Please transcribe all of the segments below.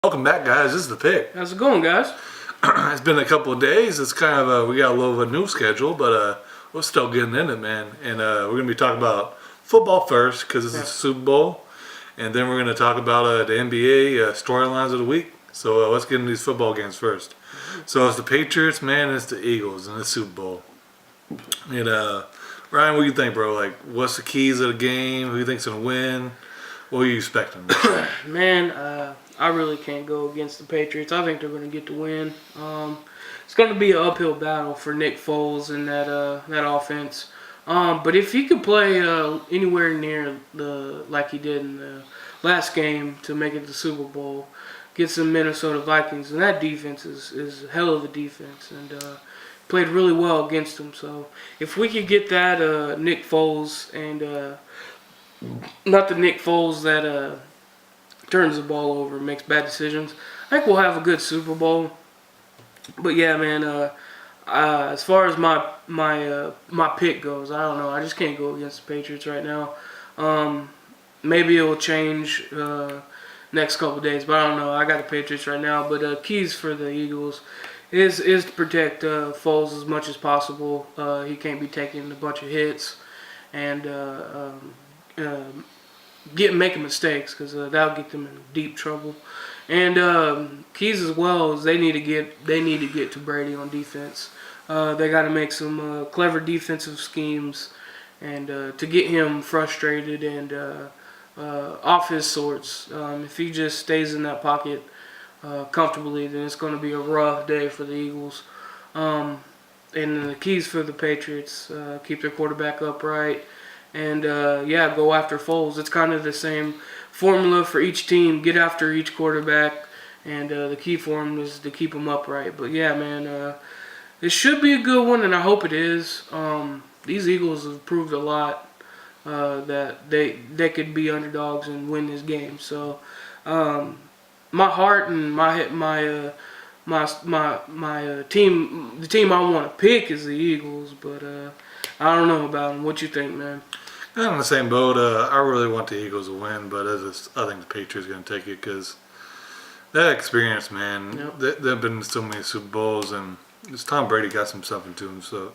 Welcome back, guys. This is The Pick. How's it going, guys? It's been a couple of days. It's kind of we got a little of a new schedule, but we're still getting in it, man. And we're gonna be talking about football first because it's the Super Bowl, and then we're gonna talk about the NBA storylines of the week. So let's get into these football games first. So it's the Patriots, man. And it's the Eagles in the Super Bowl. And Ryan, what do you think, bro? Like, what's the keys of the game? Who do you think's gonna win? What are you expecting? Man, I really can't go against the Patriots. I think they're going to get the win. It's going to be an uphill battle for Nick Foles and that offense. But if he could play anywhere near like he did in the last game to make it to the Super Bowl, get some Minnesota Vikings, and that defense is a hell of a defense, and played really well against them. So if we could get that Nick Foles and not the Nick Foles that turns the ball over and makes bad decisions, I think we'll have a good Super Bowl. But yeah, man, as far as my pick goes, I don't know. I just can't go against the Patriots right now. Maybe it will change next couple of days, but I don't know. I got the Patriots right now. But keys for the Eagles is to protect Foles as much as possible. He can't be taking a bunch of hits and making mistakes, because that'll get them in deep trouble. And keys as well is they need to get to Brady on defense. They got to make some clever defensive schemes, and to get him frustrated and off his sorts. If he just stays in that pocket comfortably, then it's going to be a rough day for the Eagles. And the keys for the Patriots: keep their quarterback upright. And, go after Foles. It's kind of the same formula for each team. Get after each quarterback, and the key for them is to keep them upright. But, yeah, man, it should be a good one, and I hope it is. These Eagles have proved a lot that they could be underdogs and win this game. So, my heart and my team, the team I want to pick is the Eagles, but I don't know about them. What you think, man? I'm in the same boat. I really want the Eagles to win, but I think the Patriots are going to take it because that experience, man. Yep. They've been in so many Super Bowls, and Tom Brady got something to him. So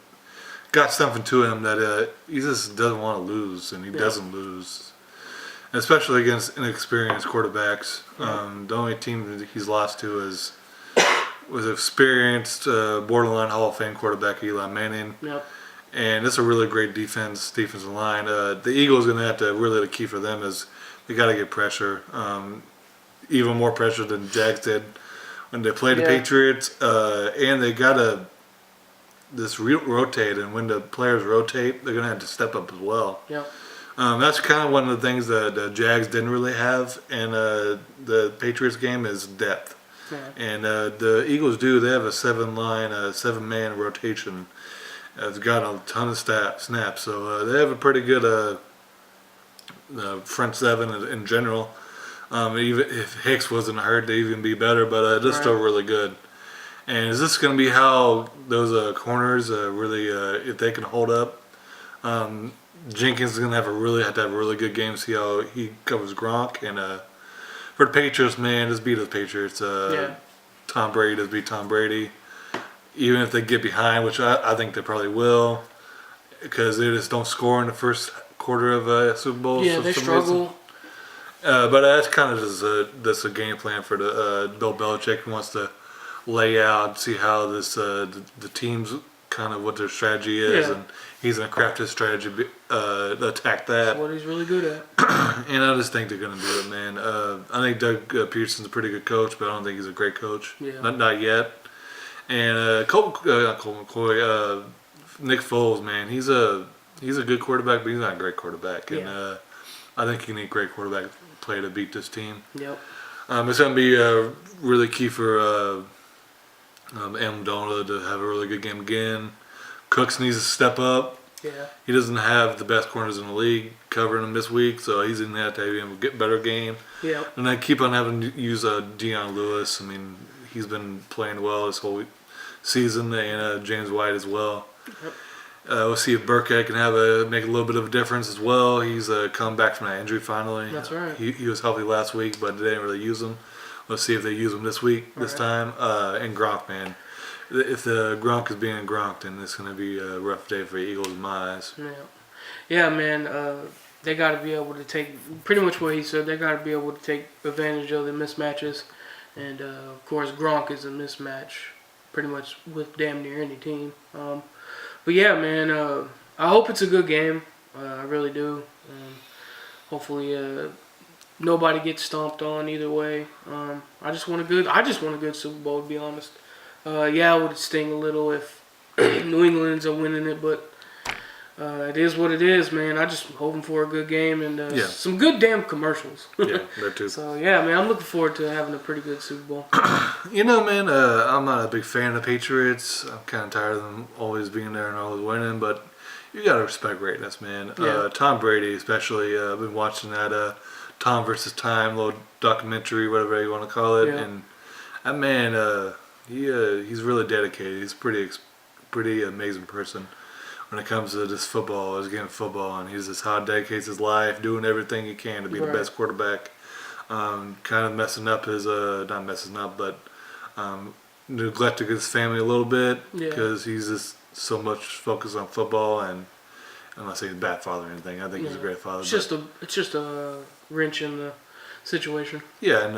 got something to him that he just doesn't want to lose, and he doesn't lose, especially against inexperienced quarterbacks. The only team that he's lost to was experienced borderline Hall of Fame quarterback Eli Manning. Yep. And it's a really great defensive line. The Eagles going to have to really, the key for them is they got to get pressure, even more pressure than Jags did when they played the Patriots. And they got to rotate, and when the players rotate, they're going to have to step up as well. Yep. That's kind of one of the things that the Jags didn't really have in the Patriots game is depth. Yeah. And the Eagles do. They have a seven-man rotation. It's got a ton of snaps, so they have a pretty good front seven in general. Even if Hicks wasn't hurt, they'd even be better, but they're still really good. And is this going to be how those corners really, if they can hold up? Jenkins is going to have to have a really good game, see how he covers Gronk. And for the Patriots, man, just beat the Patriots. Tom Brady does beat Tom Brady. Even if they get behind, which I think they probably will, because they just don't score in the first quarter of a Super Bowl. Yeah, they struggle. But that's kind of just a game plan for the Bill Belichick, who wants to lay out, see how the team's kind of what their strategy is, and he's going to craft his strategy to attack that. That's what he's really good at. And I just think they're going to do it, man. I think Doug Peterson's a pretty good coach, but I don't think he's a great coach. Yeah. Not yet. And Colt McCoy, Nick Foles, man, he's a good quarterback, but he's not a great quarterback. And I think you need great quarterback play to beat this team. Yep. It's going to be really key for Amendola to have a really good game again. Cooks needs to step up. Yeah. He doesn't have the best corners in the league covering him this week, so he's going to have a better game. Yep. And I keep on having to use Deion Lewis. I mean, he's been playing well this whole season, and James White as well. Yep. We'll see if Burkhead can make a little bit of a difference as well. He's come back from that injury finally. That's right. He was healthy last week, but they didn't really use him. Let's see if they use him this time. And Gronk, man. If the Gronk is being Gronk, then it's going to be a rough day for the Eagles in my eyes. Yeah, man. They got to be able to take pretty much what he said. They got to be able to take advantage of the mismatches, and of course Gronk is a mismatch, pretty much with damn near any team. But yeah, man. I hope it's a good game. I really do. Hopefully, nobody gets stomped on either way. I just want a good Super Bowl, to be honest. Yeah, it would sting a little if New England ends up winning it, but it is what it is, man. I just hoping for a good game and some good damn commercials. Yeah, that too. So yeah, man, I'm looking forward to having a pretty good Super Bowl. You know, man, I'm not a big fan of the Patriots. I'm kind of tired of them always being there and always winning, but you gotta respect greatness, man. Yeah. Tom Brady, especially. I've been watching that Tom versus Time little documentary, whatever you want to call it, and that man, he's really dedicated. He's pretty amazing person when it comes to this football, this game of football, and he's just how he dedicates his life, doing everything he can to be the best quarterback. Kind of messing up his, not messing up, but neglecting his family a little bit because he's just so much focused on football. And I'm not saying he's a bad father or anything. I think he's a great father. It's just a wrench in the situation. Yeah, and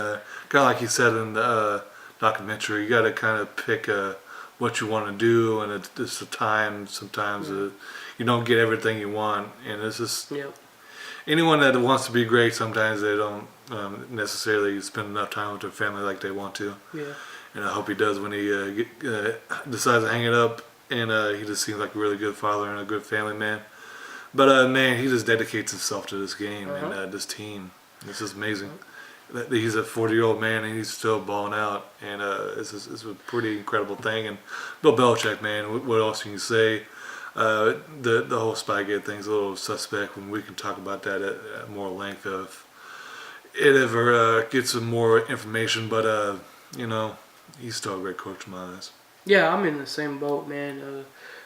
kind of like he said in the documentary, you got to kind of pick what you want to do, and it's the time. Sometimes you don't get everything you want, and it's just anyone that wants to be great. Sometimes they don't necessarily spend enough time with their family like they want to. Yeah. And I hope he does when he decides to hang it up. And he just seems like a really good father and a good family man. But man, he just dedicates himself to this game and this team. It's just amazing. He's a 40-year-old man and he's still balling out, and it's a pretty incredible thing. And Bill Belichick, man, what else can you say? The whole Spygate thing's a little suspect when we can talk about that at more length if it ever gets some more information. But you know, he's still a great coach in my eyes. Yeah, I'm in the same boat, man.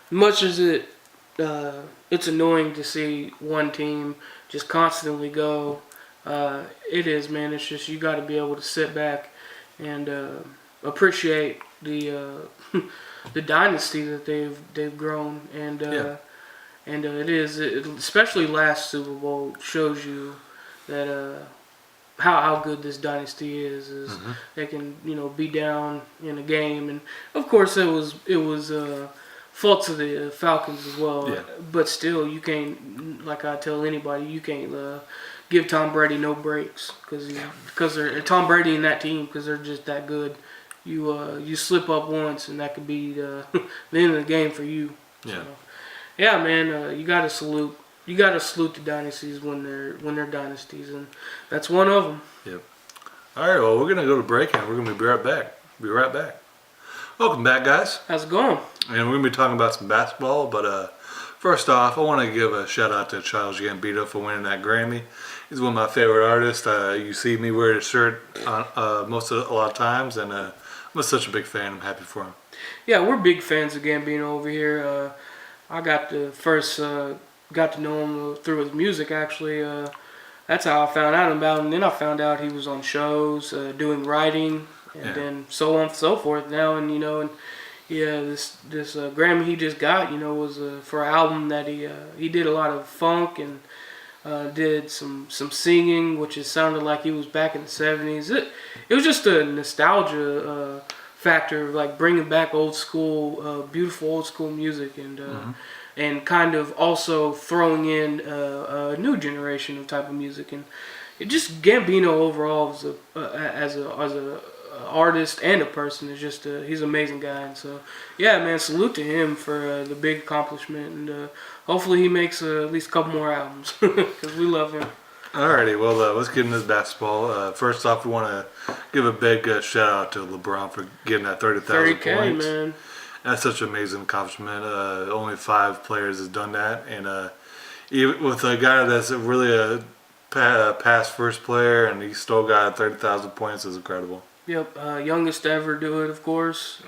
Much as it's annoying to see one team just constantly go. It is, man. It's just you got to be able to sit back and appreciate the the dynasty that they've grown, and especially last Super Bowl shows you that how good this dynasty is. They can be down in a game, and of course it was faults of the Falcons as well. Yeah. But still, you can't, like I tell anybody, you can't give Tom Brady no breaks because they're Tom Brady and that team, because they're just that good. You slip up once and that could be the end of the game for you. Yeah. So, yeah, man. You gotta salute. You gotta salute the dynasties when they're dynasties, and that's one of them. Yep. All right. Well, we're gonna go to break and we're gonna be right back. Be right back. Welcome back, guys. How's it going? And we're gonna be talking about some basketball, but first off, I want to give a shout out to Childish Gambino for winning that Grammy. He's one of my favorite artists. You see me wear his shirt a lot of times, and I'm such a big fan. I'm happy for him. Yeah, we're big fans of Gambino over here. I got to know him through his music, actually. That's how I found out about him. And then I found out he was on shows, doing writing, and then so on and so forth. Now, and this Grammy he just got, was for an album that he did a lot of funk and did some singing, which it sounded like he was back in the 70s. It was just a nostalgia factor, like bringing back old school, beautiful old school music, and kind of also throwing in a new generation of type of music. And it just Gambino overall as a artist and a person is just he's an amazing guy. And so yeah, man, salute to him for the big accomplishment, and hopefully he makes at least a couple more albums because we love him. Alrighty, well, let's get into this basketball. First off, we want to give a big shout out to LeBron for getting that 30,000 30K, points. man. That's such an amazing accomplishment. Only 5 players has done that, and even with a guy that's really a past first player, and he still got 30,000 points, is incredible. Yep, youngest to ever do it, of course.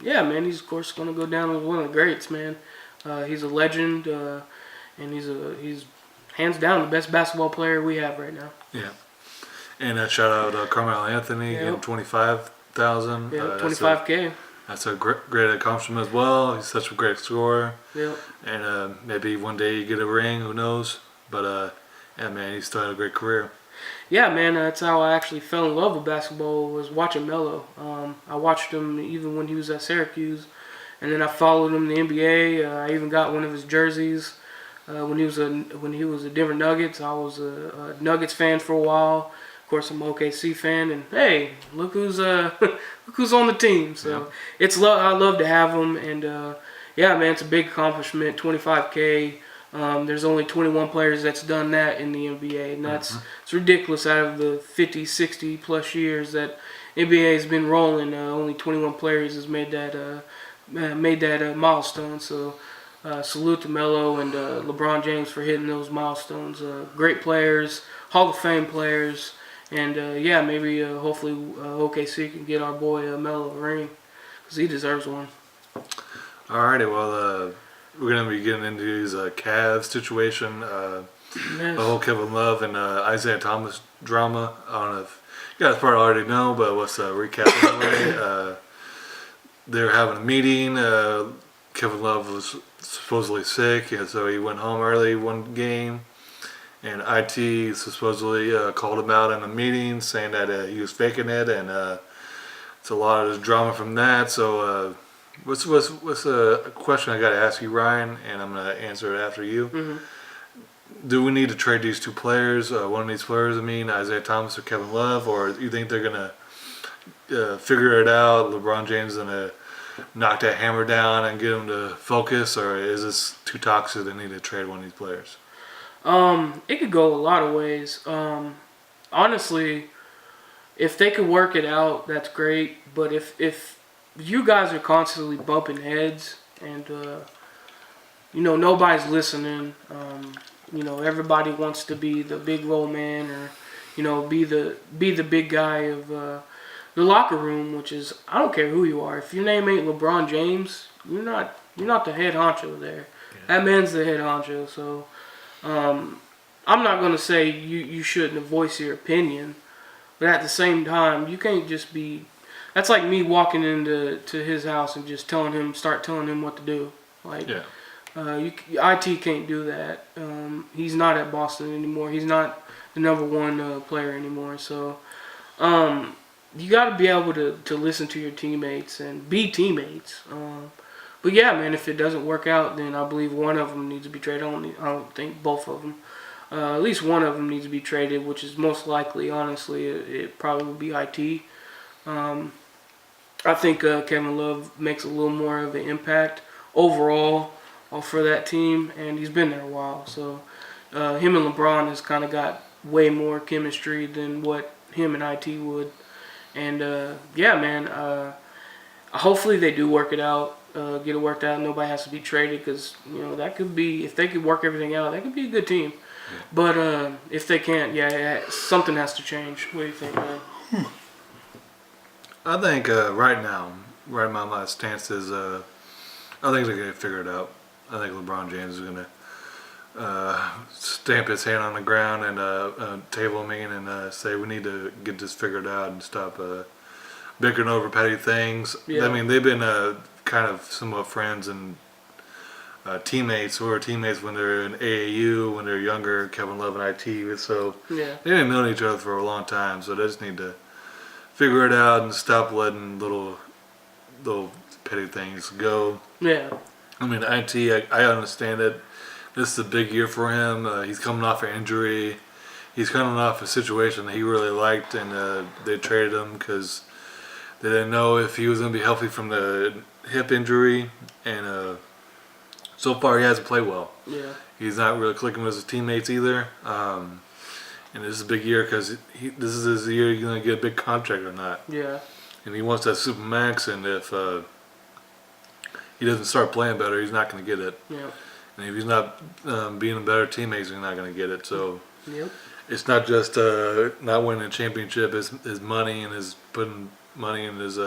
Yeah, man, he's of course going to go down as one of the greats, man. He's a legend, and he's hands down the best basketball player we have right now. Yeah. And shout out Carmelo Anthony Yep. getting 25,000. Yeah, 25K. That's a great accomplishment as well. He's such a great scorer. Yep. And maybe one day you get a ring, who knows? But yeah, man, he's still had a great career. Yeah, man, that's how I actually fell in love with basketball, was watching Melo. I watched him even when he was at Syracuse, and then I followed him in the NBA. I even got one of his jerseys when he was a Denver Nuggets. I was a Nuggets fan for a while. Of course, I'm an OKC fan, and hey, look who's look who's on the team. So I love to have him, and yeah, man, it's a big accomplishment. 25K. There's only 21 players that's done that in the NBA, and it's ridiculous. Out of the 50, 60 plus years that NBA has been rolling, only 21 players has made that milestone. So salute to Melo and LeBron James for hitting those milestones. Great players, Hall of Fame players, and yeah, maybe hopefully OKC can get our boy Melo a ring, because he deserves one. Alrighty, well, we're going to be getting into his Cavs situation. Yes. The whole Kevin Love and Isaiah Thomas drama. I don't know if you guys probably already know, but let's recap it. They were having a meeting. Kevin Love was supposedly sick, and so he went home early one game. And IT supposedly called him out in a meeting, saying that he was faking it, and it's a lot of drama from that. So what's a question I got to ask you, Ryan, and I'm gonna answer it after you. Mm-hmm. Do we need to trade these two players? One of these players, Isaiah Thomas or Kevin Love, or do you think they're gonna figure it out? LeBron James is gonna knock that hammer down and get him to focus, or is this too toxic? They need to trade one of these players. It could go a lot of ways. Honestly, if they could work it out, that's great. But if you guys are constantly bumping heads and nobody's listening, everybody wants to be the big role man, or be the big guy of the locker room, which is, I don't care who you are. If your name ain't LeBron James, you're not the head honcho there. Yeah. That man's the head honcho. So I'm not gonna say you shouldn't voice your opinion, but at the same time, you can't just be. That's like me walking into his house and just start telling him what to do. Like, Yeah. IT can't do that. He's not at Boston anymore. He's not the number one player anymore. So you got to be able to listen to your teammates and be teammates. But yeah, man, if it doesn't work out, then I believe one of them needs to be traded. I don't think both of them. At least one of them needs to be traded, which is most likely, honestly, it probably would be IT. I think Kevin Love makes a little more of an impact overall for that team, and he's been there a while. So him and LeBron has kind of got way more chemistry than what him and IT would. And yeah, man, hopefully they do work it out, get it worked out. Nobody has to be traded, because that could be, if they could work everything out, that could be a good team. Yeah. But if they can't, yeah, something has to change. What do you think, man? I think right now, my stance is I think they're going to figure it out. I think LeBron James is going to stamp his hand on the ground and table me and say we need to get this figured out and stop bickering over petty things. Yeah. I mean, they've been kind of somewhat friends and teammates. We were teammates when they were in AAU, when they were younger, Kevin Love and IT. So yeah. They didn't know each other for a long time, so they just need to figure it out and stop letting little petty things go. Yeah. I mean, IT, I understand it. This is a big year for him. He's coming off an injury. He's coming off a situation that he really liked, and they traded him because they didn't know if he was going to be healthy from the hip injury. And so far, he hasn't played well. Yeah. He's not really clicking with his teammates either. And this is a big year because this is his year he's going to get a big contract or not. Yeah. And he wants that Supermax, and if he doesn't start playing better, he's not going to get it. Yeah. And if he's not being a better teammate, he's not going to get it. So yep. It's not just not winning a championship. His money and his putting money in his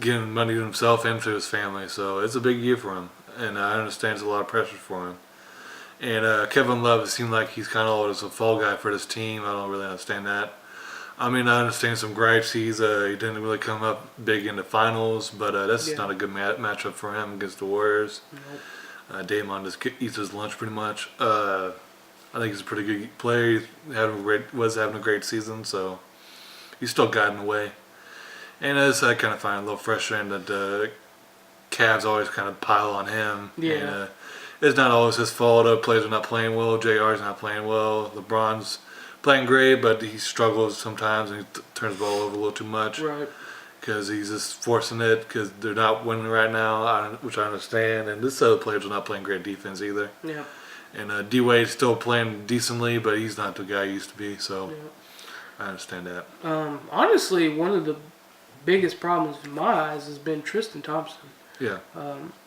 giving money to himself and to his family. So it's a big year for him. And I understand it's a lot of pressure for him. And Kevin Love, it seemed like he's kind of always a fall guy for this team. I don't really understand that. I mean, I understand some gripes. He didn't really come up big in the finals, but that's Yeah. not a good matchup for him against the Warriors. Nope. Damon just eats his lunch pretty much. I think he's a pretty good player. Was having a great season, so he's still gotten away. And as I kind of find it a little frustrating that the Cavs always kind of pile on him. Yeah. And, it's not always his fault. Other players are not playing well. JR's not playing well. LeBron's playing great, but he struggles sometimes and he turns the ball over a little too much. Right. Because he's just forcing it because they're not winning right now, which I understand. And this other players are not playing great defense either. Yeah. And D-Wade's still playing decently, but he's not the guy he used to be. So Yeah. I understand that. Honestly, one of the biggest problems in my eyes has been Tristan Thompson. Yeah.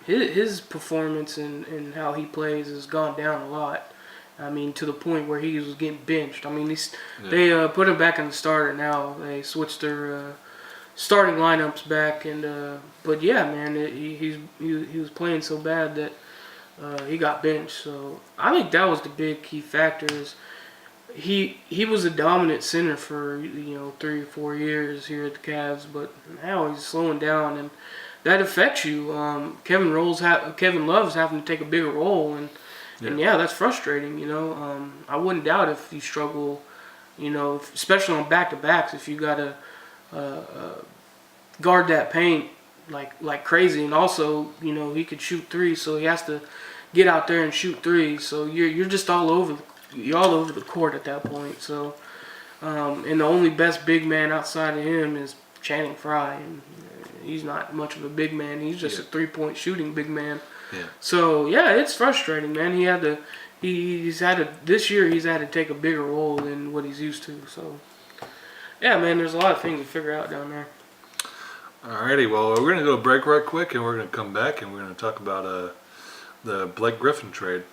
His performance and how he plays has gone down a lot. I mean, to the point where he was getting benched. I mean, they put him back in the starter now. They switched their starting lineups back, and but yeah, man, he was playing so bad that he got benched. So I think that was the big key factor. Is he was a dominant center for 3 or 4 years here at the Cavs, but now he's slowing down, and that affects you. Kevin Love's having to take a bigger role, and yeah, that's frustrating. I wouldn't doubt if you struggle, especially on back-to-backs, if you gotta guard that paint like crazy, and also he could shoot threes, so he has to get out there and shoot threes. So you're just all over the court at that point. So and the only best big man outside of him is Channing Frye, and he's not much of a big man. He's just a 3-point shooting big man. Yeah. So yeah, it's frustrating, man. This year he's had to take a bigger role than what he's used to. So yeah, man, there's a lot of things to figure out down there. Alrighty, well, we're going to go to break right quick, and we're going to come back, and we're going to talk about the Blake Griffin trade.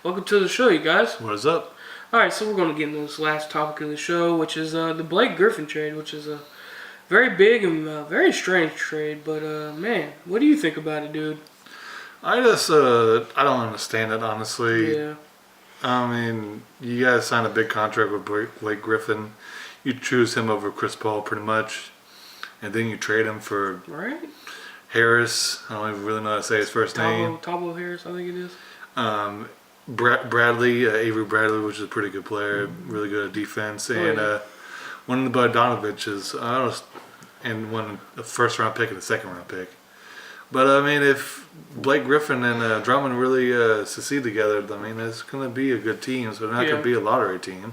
Welcome to the show, you guys. What is up? All right, so we're going to get into this last topic of the show, which is the Blake Griffin trade, which is a very big and very strange trade. But man, what do you think about it, dude? I don't understand it, honestly. Yeah. I mean, you guys signed a big contract with Blake Griffin. You choose him over Chris Paul pretty much. And then you trade him for Right. Harris. I don't even really know how to say his first name. Tabo Harris, I think it is. Bradley, Avery Bradley, which is a pretty good player, really good at defense. And one of the Bogdanovich's, and won a first-round pick and a second-round pick. But, I mean, if Blake Griffin and Drummond really succeed together, I mean, it's going to be a good team. So they're not going to be a lottery team.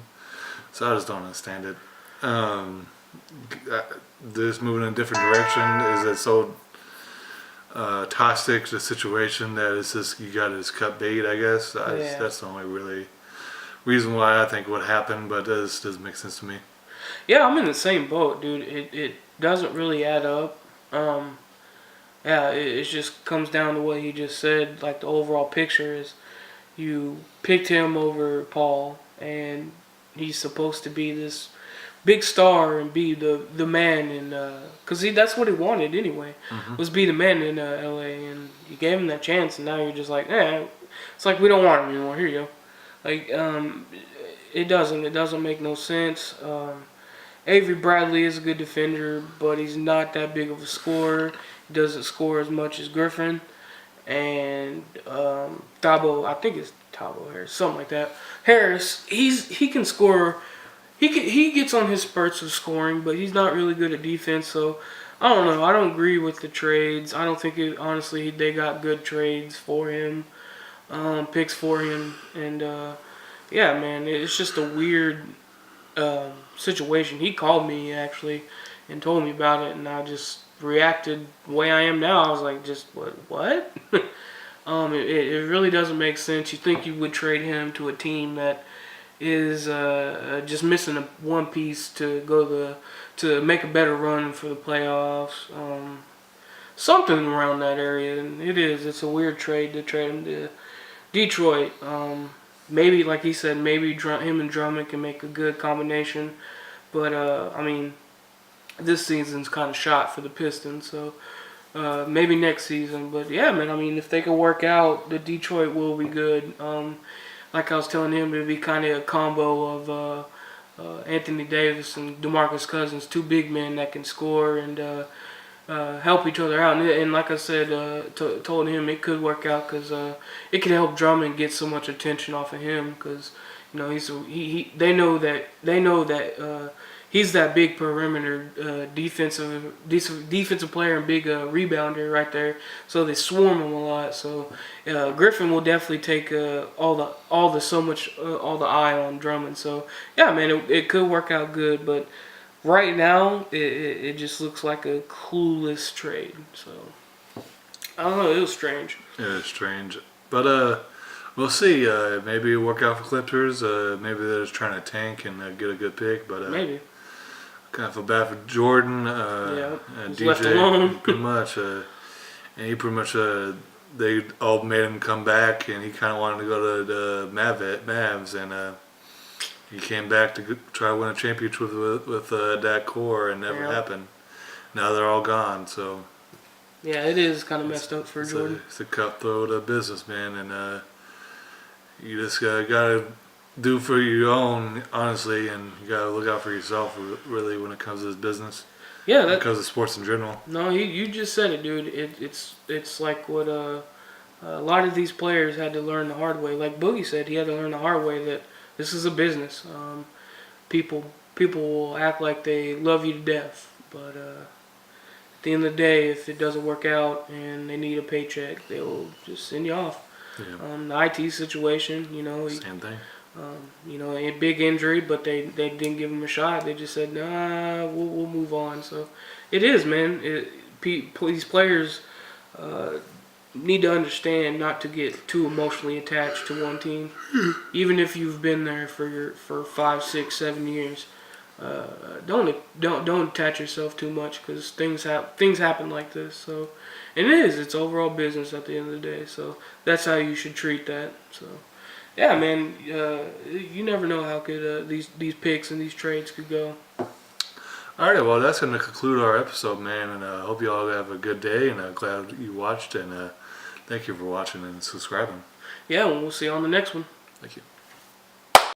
So I just don't understand it. This moving in a different direction is it so toxic the situation that it's just you got to just cut bait. I guess that's the only really reason why I think what happened, but this doesn't make sense to me. Yeah, I'm in the same boat, dude. It doesn't really add up. Yeah, it just comes down to what he just said. Like the overall picture is, you picked him over Paul, and he's supposed to be this big star and be the man in because that's what he wanted anyway, was be the man in LA, and you gave him that chance, and now you're just like, it's like we don't want him anymore. Here you go. Like it doesn't make no sense. Avery Bradley is a good defender, but he's not that big of a scorer. He doesn't score as much as Griffin, and I think it's Tabo Harris, something like that. Harris, he can score. He gets on his spurts of scoring, but he's not really good at defense. So I don't know. I don't agree with the trades. I don't think honestly they got good trades for him, picks for him, and yeah, man, it's just a weird situation. He called me actually and told me about it, and I just reacted the way I am now. I was like, just what? It really doesn't make sense. You think you would trade him to a team that is just missing one piece to make a better run for the playoffs, something around that area, and it's a weird trade to trade him to Detroit. Maybe, like he said, maybe him and Drummond can make a good combination, but I mean, this season's kind of shot for the Pistons, so maybe next season. But yeah, man, I mean, if they can work out, the Detroit will be good. like I was telling him, it'd be kind of a combo of Anthony Davis and DeMarcus Cousins, two big men that can score and help each other out. And like I said, told him it could work out because it could help Drummond get so much attention off of him because they know that he's that big perimeter defensive player and big rebounder right there. So they swarm him a lot. So Griffin will definitely take all the eye on Drummond. So yeah, man, it could work out good, but right now it just looks like a clueless trade. So I don't know. It was strange. Yeah, it's strange, but we'll see. Maybe it'll work out for Clippers. Maybe they're just trying to tank and get a good pick, but Maybe. kind of feel bad for Jordan and he's left DJ. alone. Pretty much, and he pretty much they all made him come back, and he kind of wanted to go to the Mavs, and he came back to try to win a championship with that core, and never happened. Now they're all gone, so Yeah, it is kind of messed up for Jordan. it's a cutthroat businessman, and you just gotta do for your own, honestly, and you gotta look out for yourself, really, when it comes to this business. Yeah, Because of sports in general. No, you just said it, dude. It's like what a lot of these players had to learn the hard way. Like Boogie said, he had to learn the hard way that this is a business. People will act like they love you to death, but at the end of the day, if it doesn't work out and they need a paycheck, they'll just send you off. Yeah. The IT situation, Same thing. A big injury, but they didn't give him a shot. They just said, nah, we'll move on. So it is, man. These players need to understand not to get too emotionally attached to one team, even if you've been there for 5, 6, 7 years. Don't attach yourself too much because things happen like this. So, and it's overall business at the end of the day. So that's how you should treat that. So. Yeah, man. You never know how good these picks and these trades could go. All right, well, that's going to conclude our episode, man, and I hope you all have a good day, and I'm glad you watched, and thank you for watching and subscribing. Yeah, and we'll see you on the next one. Thank you.